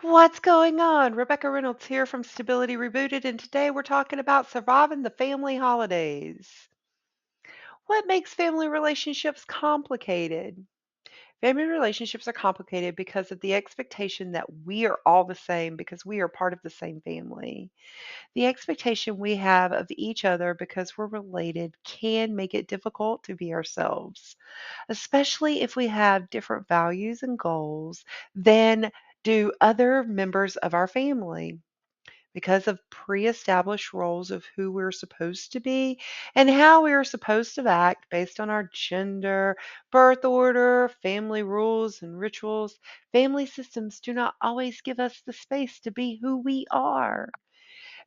What's going on? Rebecca Reynolds here from Stability Rebooted, and today we're talking about surviving the family holidays. What makes family relationships complicated? Family relationships are complicated because of the expectation that we are all the same because we are part of the same family. The expectation we have of each other because we're related can make it difficult to be ourselves, especially if we have different values and goals than do other members of our family. Because of pre-established roles of who we're supposed to be and how we are supposed to act based on our gender, birth order, family rules, and rituals, family systems do not always give us the space to be who we are.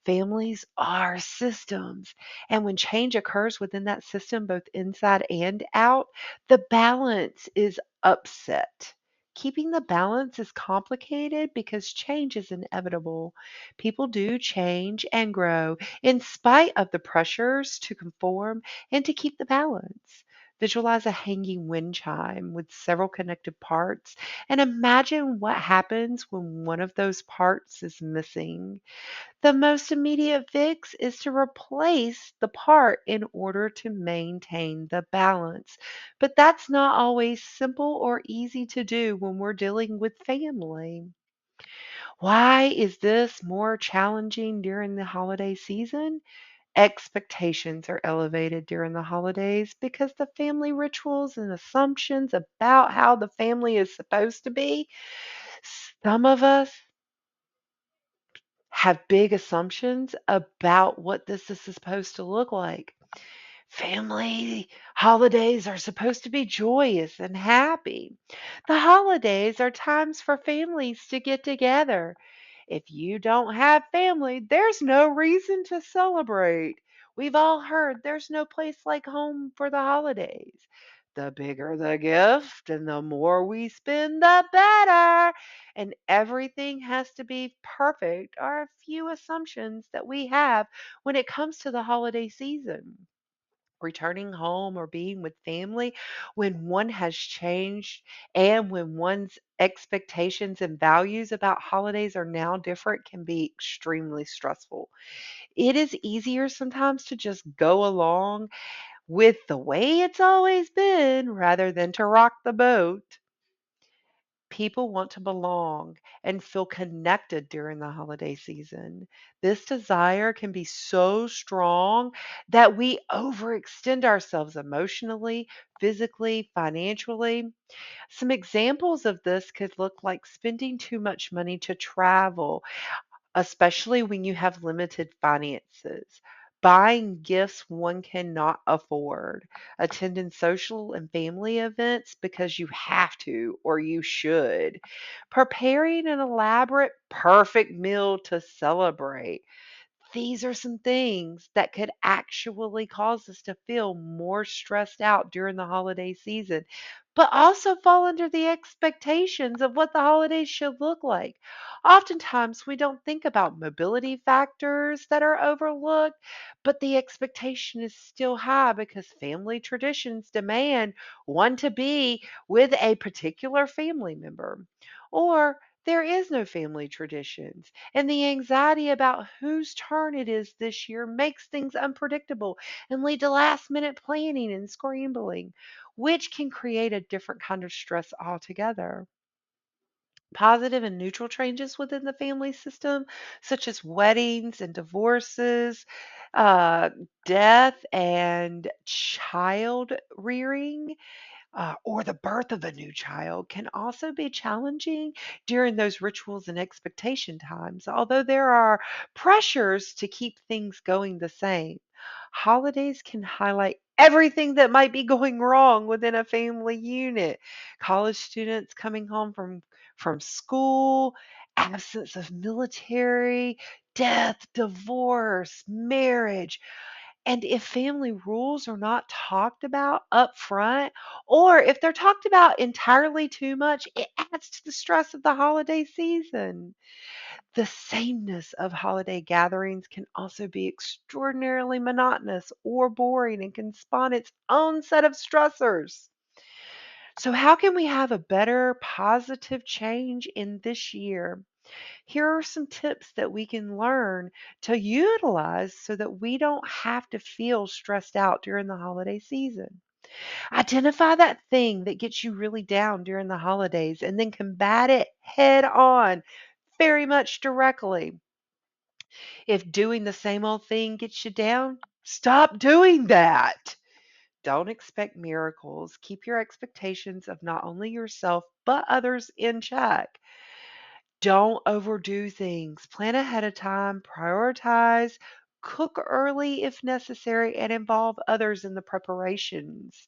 Families are systems, and when change occurs within that system, both inside and out, the balance is upset. Keeping the balance is complicated because change is inevitable. People do change and grow in spite of the pressures to conform and to keep the balance. Visualize a hanging wind chime with several connected parts and imagine what happens when one of those parts is missing. The most immediate fix is to replace the part in order to maintain the balance. But that's not always simple or easy to do when we're dealing with family. Why is this more challenging during the holiday season? Expectations are elevated during the holidays because the family rituals and assumptions about how the family is supposed to be. Some of us have big assumptions about what this is supposed to look like. Family holidays are supposed to be joyous and happy. The holidays are times for families to get together. If you don't have family, there's no reason to celebrate. We've all heard there's no place like home for the holidays. The bigger the gift and the more we spend, the better. And everything has to be perfect are a few assumptions that we have when it comes to the holiday season. Returning home or being with family when one has changed and when one's expectations and values about holidays are now different can be extremely stressful. It is easier sometimes to just go along with the way it's always been rather than to rock the boat. People want to belong and feel connected during the holiday season. This desire can be so strong that we overextend ourselves emotionally, physically, financially. Some examples of this could look like spending too much money to travel, especially when you have limited finances. Buying gifts one cannot afford, attending social and family events because you have to or you should, preparing an elaborate, perfect meal to celebrate. These are some things that could actually cause us to feel more stressed out during the holiday season, but also fall under the expectations of what the holidays should look like. Oftentimes, we don't think about mobility factors that are overlooked, but the expectation is still high because family traditions demand one to be with a particular family member. Or there is no family traditions, and the anxiety about whose turn it is this year makes things unpredictable and lead to last minute planning and scrambling, which can create a different kind of stress altogether. Positive and neutral changes within the family system, such as weddings and divorces, uh, death and child rearing, or the birth of a new child can also be challenging during those rituals and expectation times, although there are pressures to keep things going the same. Holidays can highlight everything that might be going wrong within a family unit. College students coming home from school, absence of military, death, divorce, marriage, and if family rules are not talked about up front, or if they're talked about entirely too much, it adds to the stress of the holiday season. The sameness of holiday gatherings can also be extraordinarily monotonous or boring and can spawn its own set of stressors. So, how can we have a better positive change in this year? Here are some tips that we can learn to utilize so that we don't have to feel stressed out during the holiday season. Identify that thing that gets you really down during the holidays and then combat it head on, very much directly. If doing the same old thing gets you down, stop doing that. Don't expect miracles. Keep your expectations of not only yourself, but others in check. Don't overdo things. Plan ahead of time, prioritize, cook early if necessary, and involve others in the preparations.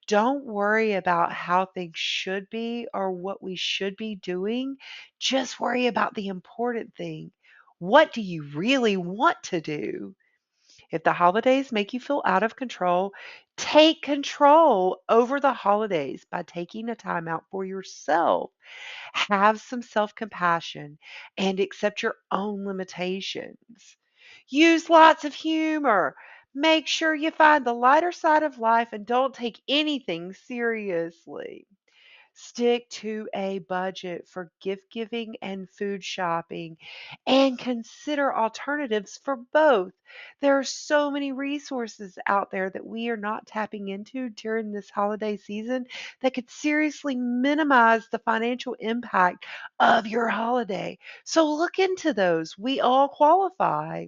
Don't worry about how things should be or what we should be doing. Just worry about the important thing. What do you really want to do? If the holidays make you feel out of control, take control over the holidays by taking a time out for yourself. Have some self compassion and accept your own limitations. Use lots of humor. Make sure you find the lighter side of life and don't take anything seriously. Stick to a budget for gift giving and food shopping and consider alternatives for both. There are so many resources out there that we are not tapping into during this holiday season that could seriously minimize the financial impact of your holiday. So look into those. We all qualify.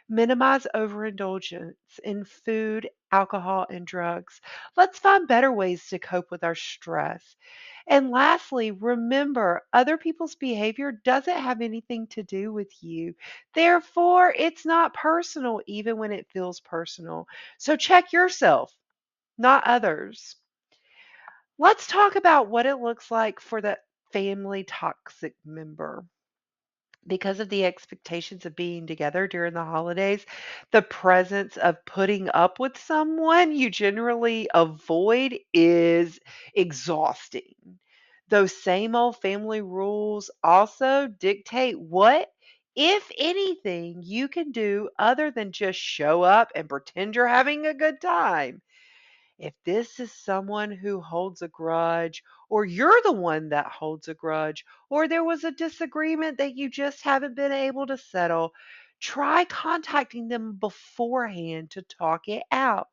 Minimize overindulgence in food, alcohol, and drugs. Let's find better ways to cope with our stress. And lastly, remember other people's behavior doesn't have anything to do with you. Therefore, it's not personal, even when it feels personal. So check yourself, not others. Let's talk about what it looks like for the family toxic member. Because of the expectations of being together during the holidays, the presence of putting up with someone you generally avoid is exhausting. Those same old family rules also dictate what, if anything, you can do other than just show up and pretend you're having a good time. If this is someone who holds a grudge, or you're the one that holds a grudge, or there was a disagreement that you just haven't been able to settle, try contacting them beforehand to talk it out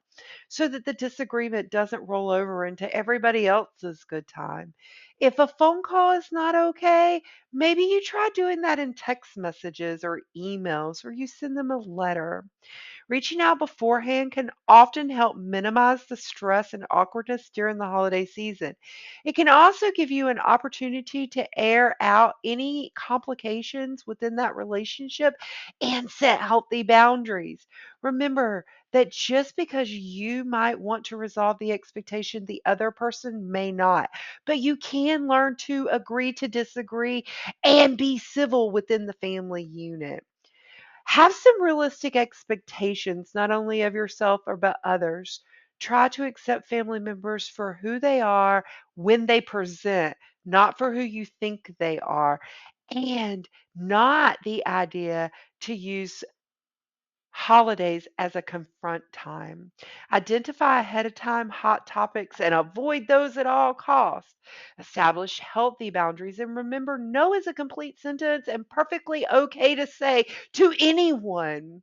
so that the disagreement doesn't roll over into everybody else's good time. If a phone call is not okay, maybe you try doing that in text messages or emails, or you send them a letter. Reaching out beforehand can often help minimize the stress and awkwardness during the holiday season. It can also give you an opportunity to air out any complications within that relationship and set healthy boundaries. Remember that just because you might want to resolve the expectation, the other person may not. But you can learn to agree to disagree and be civil within the family unit. Have some realistic expectations, not only of yourself or but others. Try to accept family members for who they are when they present, not for who you think they are. And not the idea to use holidays as a confront time. Identify ahead of time hot topics and avoid those at all costs. Establish healthy boundaries and remember no is a complete sentence and perfectly okay to say to anyone.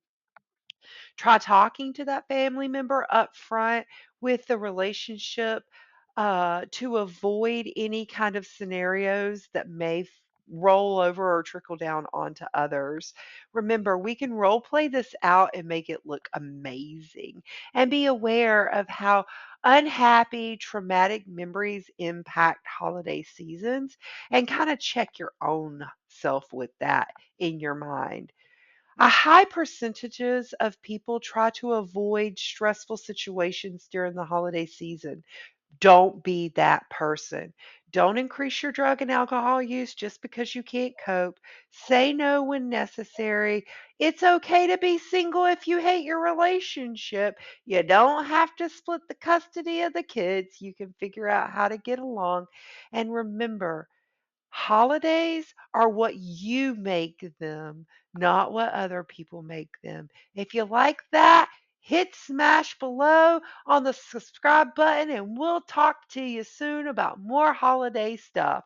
Try talking to that family member up front with the relationship to avoid any kind of scenarios that may roll over or trickle down onto others. Remember, we can role play this out and make it look amazing. And be aware of how unhappy, traumatic memories impact holiday seasons and kind of check your own self with that in your mind. A high percentages of people try to avoid stressful situations during the holiday season. Don't be that person. Don't increase your drug and alcohol use just because you can't cope. Say no when necessary. It's okay to be single if you hate your relationship. You don't have to split the custody of the kids. You can figure out how to get along. And remember, holidays are what you make them, not what other people make them. If you like that, hit smash below on the subscribe button and we'll talk to you soon about more holiday stuff.